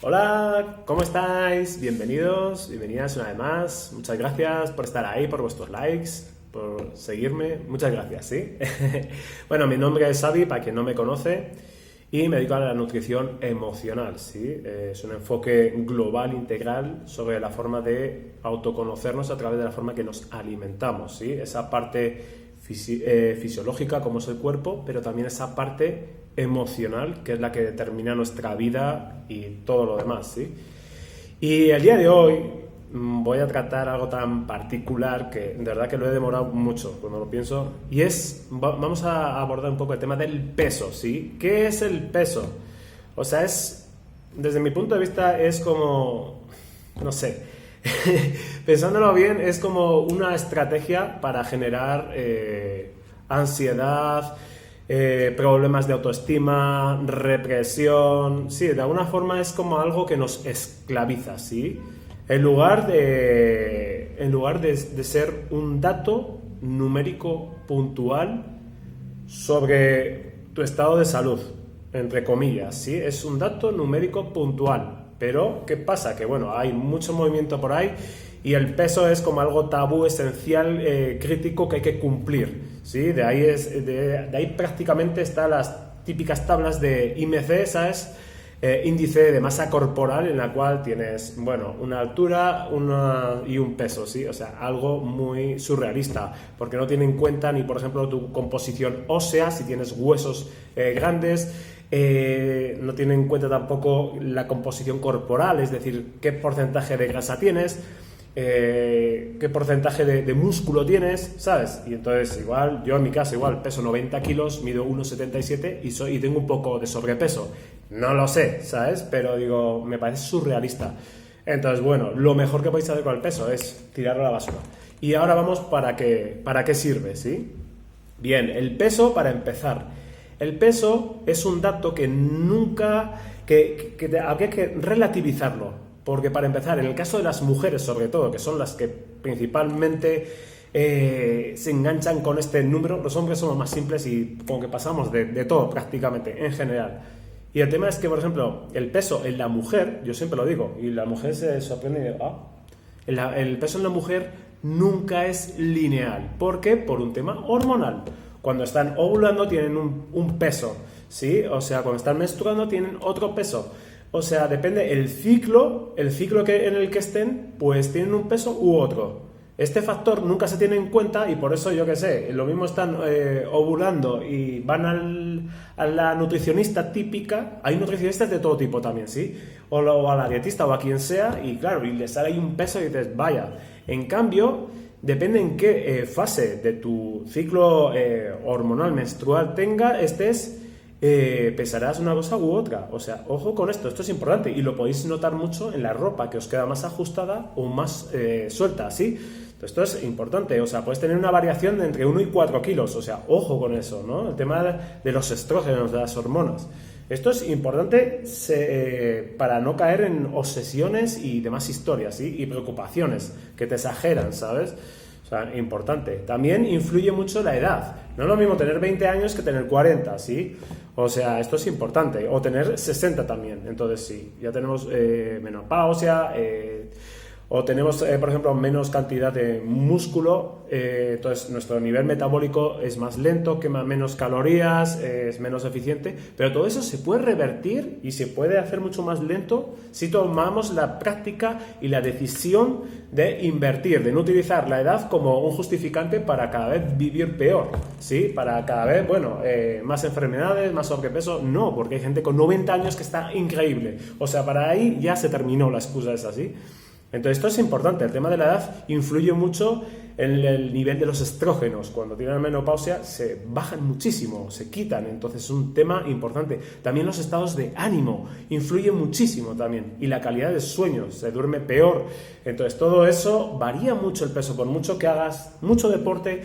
Hola, ¿cómo estáis? Bienvenidos, bienvenidas una vez más. Muchas gracias por estar ahí, por vuestros likes, por seguirme. Muchas gracias, ¿sí? Bueno, mi nombre es Xavi, para quien no me conoce, y me dedico a la nutrición emocional, ¿sí? Es un enfoque global, integral, sobre la forma de autoconocernos a través de la forma que nos alimentamos, ¿sí? Esa parte fisiológica, como es el cuerpo, pero también esa parte emocional, que es la que determina nuestra vida y todo lo demás, ¿sí? Y el día de hoy voy a tratar algo tan particular que de verdad que lo he demorado mucho cuando lo pienso, y vamos a abordar un poco el tema del peso, ¿sí? ¿Qué es el peso? O sea, desde mi punto de vista es como, no sé, pensándolo bien, es como una estrategia para generar ansiedad, problemas de autoestima, represión. Sí, de alguna forma es como algo que nos esclaviza, ¿sí? En lugar de ser un dato numérico puntual sobre tu estado de salud, entre comillas, ¿sí? Es un dato numérico puntual. Pero, ¿qué pasa? Que, bueno, hay mucho movimiento por ahí y el peso es como algo tabú, esencial, crítico, que hay que cumplir, ¿sí? De ahí prácticamente están las típicas tablas de IMC, ¿sabes? Índice de masa corporal, en la cual tienes, bueno, una altura y un peso, ¿sí? O sea, algo muy surrealista, porque no tiene en cuenta ni, por ejemplo, tu composición ósea, si tienes huesos grandes. No tiene en cuenta tampoco la composición corporal, es decir, qué porcentaje de grasa tienes, qué porcentaje de músculo tienes, ¿sabes? Y entonces igual, yo en mi caso igual peso 90 kilos, mido 1,77 y tengo un poco de sobrepeso. No lo sé, ¿sabes? Pero digo, me parece surrealista. Entonces, bueno, lo mejor que podéis hacer con el peso es tirarlo a la basura. Y ahora vamos para qué sirve, ¿sí? Bien, el peso, para empezar. El peso es un dato que nunca, habría que relativizarlo, porque para empezar, en el caso de las mujeres sobre todo, que son las que principalmente se enganchan con este número, los hombres somos más simples y como que pasamos de todo prácticamente, en general. Y el tema es que, por ejemplo, el peso en la mujer, yo siempre lo digo, y la mujer se sorprende y dice, el peso en la mujer nunca es lineal. ¿Por qué? Por un tema hormonal. Cuando están ovulando tienen un peso, ¿sí? O sea, cuando están menstruando tienen otro peso. O sea, depende el ciclo en el que estén, pues tienen un peso u otro. Este factor nunca se tiene en cuenta y por eso, yo qué sé, lo mismo están ovulando y van a la nutricionista típica. Hay nutricionistas de todo tipo también, ¿sí? O a la dietista o a quien sea, y claro, y les sale ahí un peso y dices, vaya. En cambio, depende en qué fase de tu ciclo hormonal menstrual estés, pesarás una cosa u otra. O sea, ojo con esto es importante y lo podéis notar mucho en la ropa, que os queda más ajustada o más suelta, ¿sí? Entonces, esto es importante, o sea, puedes tener una variación de entre 1 y 4 kilos, o sea, ojo con eso, ¿no? El tema de los estrógenos, de las hormonas. Esto es importante para no caer en obsesiones y demás historias, ¿sí? Y preocupaciones que te exageran, ¿sabes? O sea, importante. También influye mucho la edad. No es lo mismo tener 20 años que tener 40, ¿sí? O sea, esto es importante. O tener 60 también. Entonces, sí, ya tenemos menopausia, o tenemos, por ejemplo, menos cantidad de músculo, entonces nuestro nivel metabólico es más lento, quema menos calorías, es menos eficiente, pero todo eso se puede revertir y se puede hacer mucho más lento si tomamos la práctica y la decisión de invertir, de no utilizar la edad como un justificante para cada vez vivir peor, ¿sí? Para cada vez, bueno, más enfermedades, más sobrepeso. No, porque hay gente con 90 años que está increíble. O sea, para ahí ya se terminó la excusa esa, ¿sí? Entonces esto es importante, el tema de la edad influye mucho en el nivel de los estrógenos. Cuando tienen menopausia se bajan muchísimo, se quitan, entonces es un tema importante. También los estados de ánimo influyen muchísimo también, y la calidad del sueño, se duerme peor. Entonces todo eso varía mucho el peso, por mucho que hagas mucho deporte,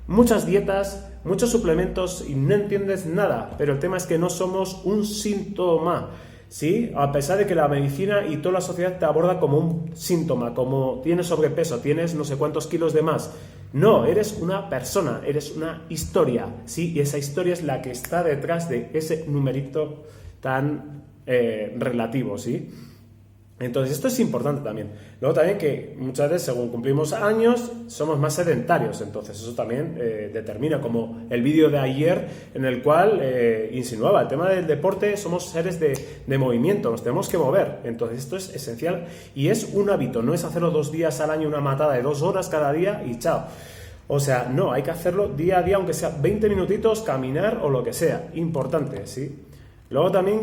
muchas dietas, muchos suplementos y no entiendes nada, pero el tema es que no somos un síntoma. ¿Sí? A pesar de que la medicina y toda la sociedad te aborda como un síntoma, como tienes sobrepeso, tienes no sé cuántos kilos de más. No, eres una persona, eres una historia, ¿sí? Y esa historia es la que está detrás de ese numerito tan relativo, ¿sí? Entonces, esto es importante también. Luego también que muchas veces, según cumplimos años, somos más sedentarios. Entonces, eso también determina, como el vídeo de ayer en el cual insinuaba el tema del deporte, somos seres de movimiento, nos tenemos que mover. Entonces, esto es esencial y es un hábito, no es hacerlo 2 días al año, una matada de 2 horas cada día y chao. O sea, no, hay que hacerlo día a día, aunque sea 20 minutitos, caminar o lo que sea. Importante, ¿sí? Luego también,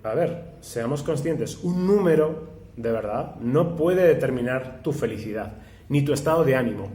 a ver, seamos conscientes, un número, de verdad, no puede determinar tu felicidad, ni tu estado de ánimo,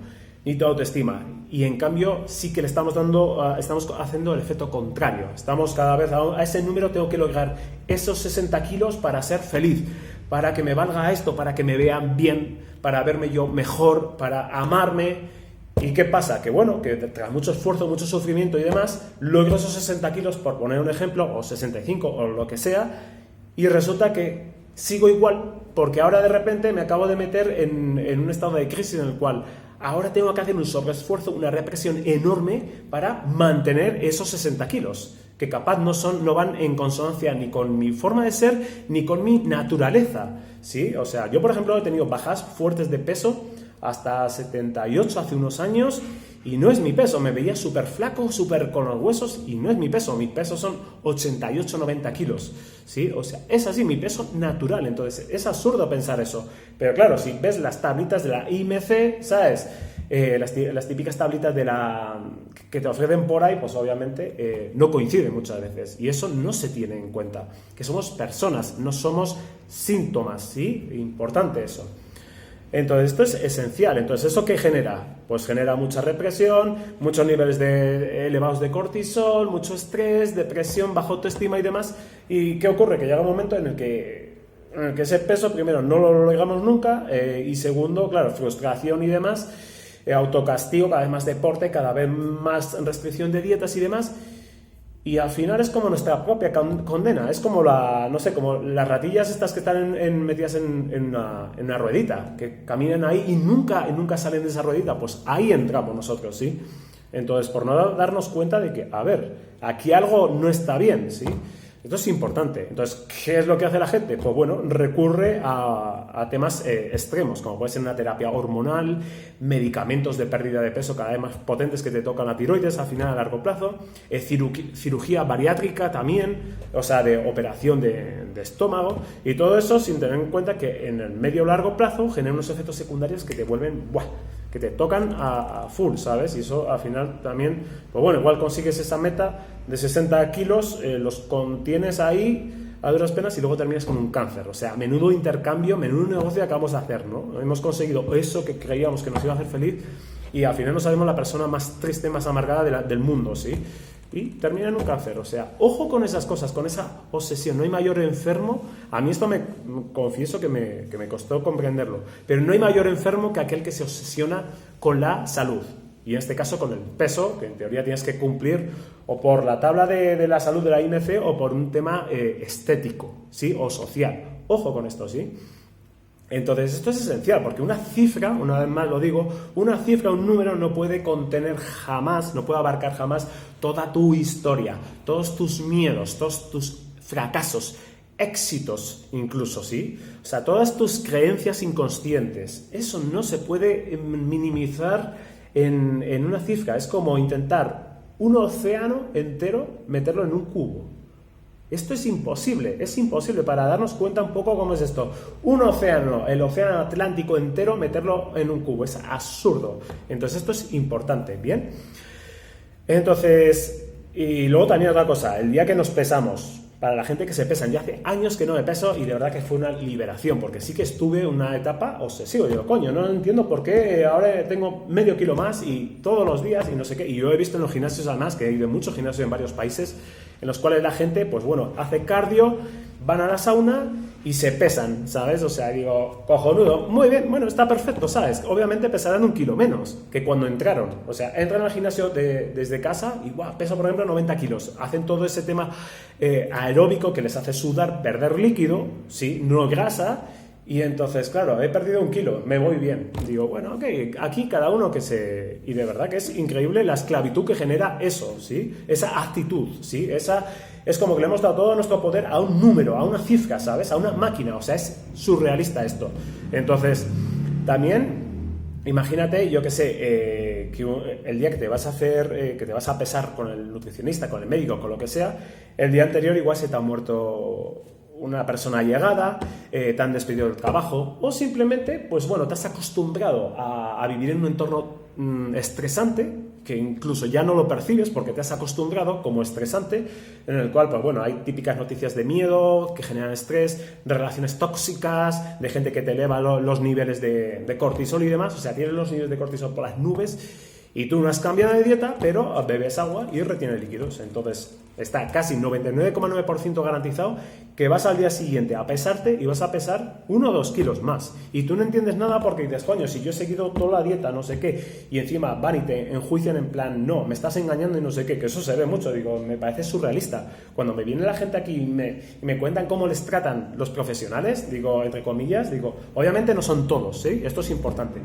ni tu autoestima. Y en cambio, sí que le estamos haciendo el efecto contrario. Estamos cada vez a ese número, tengo que lograr esos 60 kilos para ser feliz, para que me valga esto, para que me vean bien, para verme yo mejor, para amarme. ¿Y qué pasa? Que bueno, que tras mucho esfuerzo, mucho sufrimiento y demás, logro esos 60 kilos, por poner un ejemplo, o 65 o lo que sea, y resulta que sigo igual, porque ahora de repente me acabo de meter en un estado de crisis en el cual ahora tengo que hacer un sobreesfuerzo, una represión enorme para mantener esos 60 kilos, que capaz no van en consonancia ni con mi forma de ser, ni con mi naturaleza, ¿sí? O sea, yo por ejemplo he tenido bajas fuertes de peso, hasta 78 hace unos años, y no es mi peso, me veía súper flaco, súper con los huesos, y no es mi peso son 88, 90 kilos, ¿sí? O sea, es así, mi peso natural. Entonces es absurdo pensar eso, pero claro, si ves las tablitas de la IMC, ¿sabes? Las típicas tablitas que te ofrecen por ahí, pues obviamente no coinciden muchas veces, y eso no se tiene en cuenta, que somos personas, no somos síntomas, ¿sí? Importante eso. Entonces, esto es esencial. Entonces, ¿eso qué genera? Pues genera mucha represión, muchos niveles elevados de cortisol, mucho estrés, depresión, baja autoestima y demás. ¿Y qué ocurre? Que llega un momento en el que ese peso, primero, no lo logramos nunca, y segundo, claro, frustración y demás, autocastigo, cada vez más deporte, cada vez más restricción de dietas y demás. Y al final es como nuestra propia condena, es como como las ratillas estas que están metidas en una ruedita, que caminan ahí y nunca salen de esa ruedita, pues ahí entramos nosotros, ¿sí? Entonces, por no darnos cuenta de que, a ver, aquí algo no está bien, ¿sí? Esto es importante. Entonces, ¿qué es lo que hace la gente? Pues bueno, recurre a temas extremos, como puede ser una terapia hormonal, medicamentos de pérdida de peso cada vez más potentes que te tocan la tiroides al final a largo plazo, cirugía bariátrica también, o sea, de operación de estómago, y todo eso sin tener en cuenta que en el medio o largo plazo genera unos efectos secundarios que te vuelven, que te tocan a full, ¿sabes? Y eso al final también, pues bueno, igual consigues esa meta de 60 kilos, los contienes ahí a duras penas y luego terminas con un cáncer. O sea, menudo intercambio, menudo negocio acabamos de hacer, ¿no? Hemos conseguido eso que creíamos que nos iba a hacer feliz y al final nos sabemos la persona más triste, más amargada del mundo, ¿sí? Y termina en un cáncer. O sea, ojo con esas cosas, con esa obsesión. No hay mayor enfermo. A mí esto me confieso que me costó comprenderlo, pero no hay mayor enfermo que aquel que se obsesiona con la salud. Y en este caso con el peso, que en teoría tienes que cumplir o por la tabla de la salud de la IMC o por un tema estético, ¿sí? O social. Ojo con esto, ¿sí? Entonces, esto es esencial, porque una cifra, una vez más lo digo, una cifra, un número no puede contener jamás, no puede abarcar jamás toda tu historia, todos tus miedos, todos tus fracasos, éxitos incluso, ¿sí? O sea, todas tus creencias inconscientes. Eso no se puede minimizar en una cifra. Es como intentar un océano entero meterlo en un cubo. Esto es imposible para darnos cuenta un poco cómo es esto. Un océano, el océano Atlántico entero, meterlo en un cubo, es absurdo. Entonces esto es importante, ¿bien? Entonces, y luego también otra cosa, el día que nos pesamos, para la gente que se pesan, yo hace años que no me peso y de verdad que fue una liberación, porque sí que estuve una etapa obsesiva. Digo, coño, no entiendo por qué ahora tengo medio kilo más y todos los días y no sé qué. Y yo he visto en los gimnasios, además, que he ido en muchos gimnasios en varios países, en los cuales la gente, pues bueno, hace cardio, van a la sauna y se pesan, ¿sabes? O sea, digo, cojonudo, muy bien, bueno, está perfecto, ¿sabes? Obviamente pesarán 1 kilo menos que cuando entraron. O sea, entran al gimnasio desde casa y, pesa, por ejemplo, 90 kilos. Hacen todo ese tema aeróbico que les hace sudar, perder líquido, ¿sí? No grasa, Y entonces, claro, he perdido 1 kilo, me voy bien. Digo, bueno, ok, aquí cada uno que se... Y de verdad que es increíble la esclavitud que genera eso, ¿sí? Esa actitud, ¿sí? Es como que le hemos dado todo nuestro poder a un número, a una cifra, ¿sabes? A una máquina, o sea, es surrealista esto. Entonces, también... Imagínate, yo qué sé, que el día que te vas a hacer, que te vas a pesar con el nutricionista, con el médico, con lo que sea, el día anterior igual se te ha muerto una persona allegada, te han despedido del trabajo, o simplemente, pues bueno, te has acostumbrado a vivir en un entorno estresante, que incluso ya no lo percibes porque te has acostumbrado como estresante, en el cual, pues bueno, hay típicas noticias de miedo que generan estrés, de relaciones tóxicas, de gente que te eleva los niveles de cortisol y demás, o sea, tienes los niveles de cortisol por las nubes y tú no has cambiado de dieta, pero bebes agua y retienes líquidos. Entonces, está casi 99,9% garantizado que vas al día siguiente a pesarte y vas a pesar 1 o 2 kilos más. Y tú no entiendes nada porque dices, coño, si yo he seguido toda la dieta, no sé qué, y encima van y te enjuician en plan, no, me estás engañando y no sé qué, que eso se ve mucho, digo, me parece surrealista. Cuando me viene la gente aquí y me cuentan cómo les tratan los profesionales, digo, entre comillas, digo, obviamente no son todos, ¿sí? Esto es importante.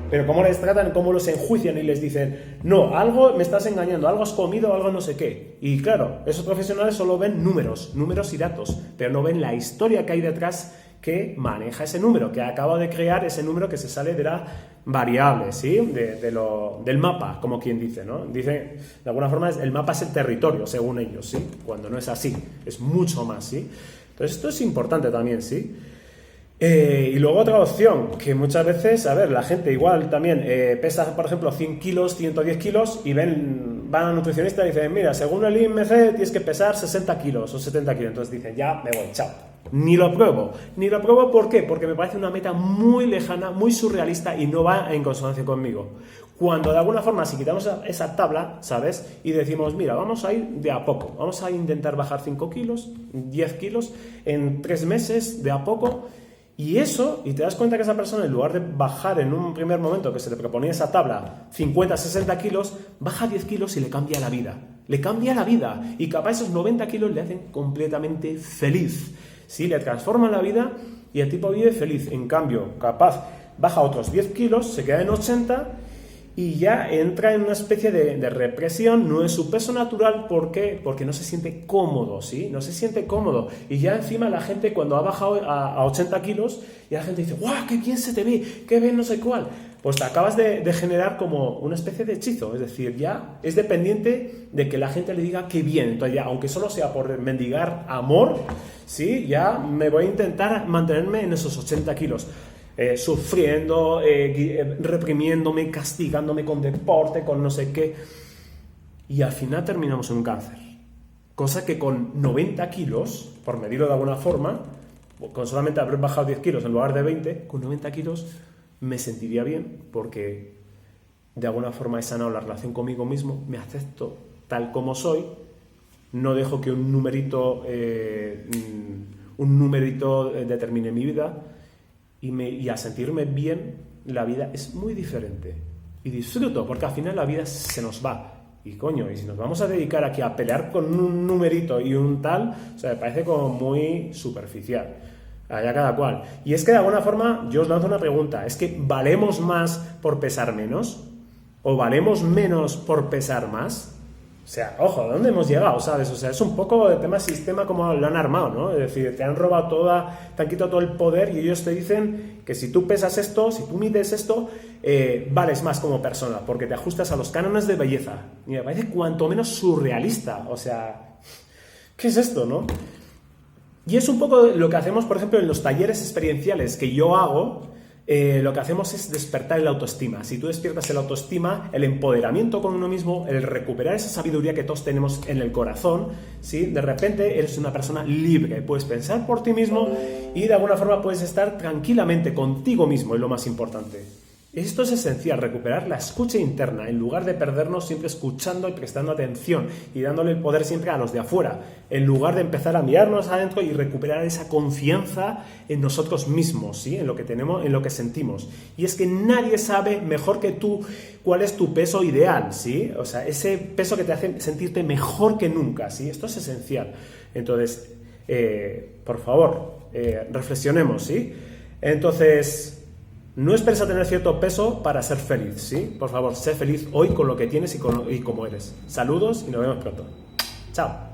Pero cómo les tratan, cómo los enjuician y les dicen, no, algo me estás engañando, algo has comido, algo no sé qué. Y claro, esos profesionales solo ven números y datos, pero no ven la historia que hay detrás que maneja ese número, que acaba de crear ese número que se sale de la variable, ¿sí? Del mapa, como quien dice, ¿no? Dice, de alguna forma, el mapa es el territorio, según ellos, ¿sí? Cuando no es así, es mucho más, ¿sí? Entonces esto es importante también, ¿sí? Y luego otra opción, que muchas veces, a ver, la gente igual también pesa, por ejemplo, 100 kilos, 110 kilos y van al nutricionista y dicen, mira, según el IMC tienes que pesar 60 kilos o 70 kilos. Entonces dicen, ya me voy, chao. Ni lo pruebo. ¿Por qué? Porque me parece una meta muy lejana, muy surrealista y no va en consonancia conmigo. Cuando de alguna forma, si quitamos esa tabla, ¿sabes? Y decimos, mira, vamos a ir de a poco, vamos a intentar bajar 5 kilos, 10 kilos en 3 meses, de a poco. Y te das cuenta que esa persona, en lugar de bajar en un primer momento que se le proponía esa tabla 50, 60 kilos, baja 10 kilos y le cambia la vida. Le cambia la vida. Y capaz esos 90 kilos le hacen completamente feliz. Sí, le transforman la vida y el tipo vive feliz. En cambio, capaz baja otros 10 kilos, se queda en 80 y ya entra en una especie de represión, no es su peso natural, ¿por qué? Porque no se siente cómodo, ¿sí? No se siente cómodo. Y ya encima la gente, cuando ha bajado a 80 kilos, ya la gente dice, ¡guau, qué bien se te ve! ¡Qué bien no sé cuál! Pues te acabas de generar como una especie de hechizo, es decir, ya es dependiente de que la gente le diga qué bien. Entonces ya, aunque solo sea por mendigar amor, ¿sí? Ya me voy a intentar mantenerme en esos 80 kilos. Sufriendo, reprimiéndome, castigándome con deporte, con no sé qué, y al final terminamos en un cáncer. Cosa que con 90 kilos, por medirlo de alguna forma, con solamente haber bajado 10 kilos en lugar de 20, con 90 kilos me sentiría bien porque de alguna forma he sanado la relación conmigo mismo, me acepto tal como soy, no dejo que un numerito determine mi vida. Y a sentirme bien, la vida es muy diferente. Y disfruto, porque al final la vida se nos va. Y coño, y si nos vamos a dedicar aquí a pelear con un numerito y un tal, o sea, me parece como muy superficial. Allá cada cual. Y es que de alguna forma yo os lanzo una pregunta. ¿Es que valemos más por pesar menos? ¿O valemos menos por pesar más? O sea, ojo, ¿a dónde hemos llegado? ¿Sabes? O sea, es un poco el tema sistema como lo han armado, ¿no? Es decir, te han robado te han quitado todo el poder y ellos te dicen que si tú pesas esto, si tú mides esto, vales más como persona, porque te ajustas a los cánones de belleza. Y me parece cuanto menos surrealista. O sea, ¿qué es esto, no? Y es un poco lo que hacemos, por ejemplo, en los talleres experienciales que yo hago. Lo que hacemos es despertar el autoestima. Si tú despiertas el autoestima, el empoderamiento con uno mismo, el recuperar esa sabiduría que todos tenemos en el corazón, ¿sí? De repente eres una persona libre, puedes pensar por ti mismo y de alguna forma puedes estar tranquilamente contigo mismo, es lo más importante. Esto es esencial, recuperar la escucha interna, en lugar de perdernos siempre escuchando y prestando atención y dándole el poder siempre a los de afuera, en lugar de empezar a mirarnos adentro y recuperar esa confianza en nosotros mismos, ¿sí? En lo que tenemos, en lo que sentimos. Y es que nadie sabe mejor que tú cuál es tu peso ideal, ¿sí? O sea, ese peso que te hace sentirte mejor que nunca, ¿sí? Esto es esencial. Entonces, por favor, reflexionemos, ¿sí? Entonces, no esperes a tener cierto peso para ser feliz, ¿sí? Por favor, sé feliz hoy con lo que tienes y como eres. Saludos y nos vemos pronto. Chao.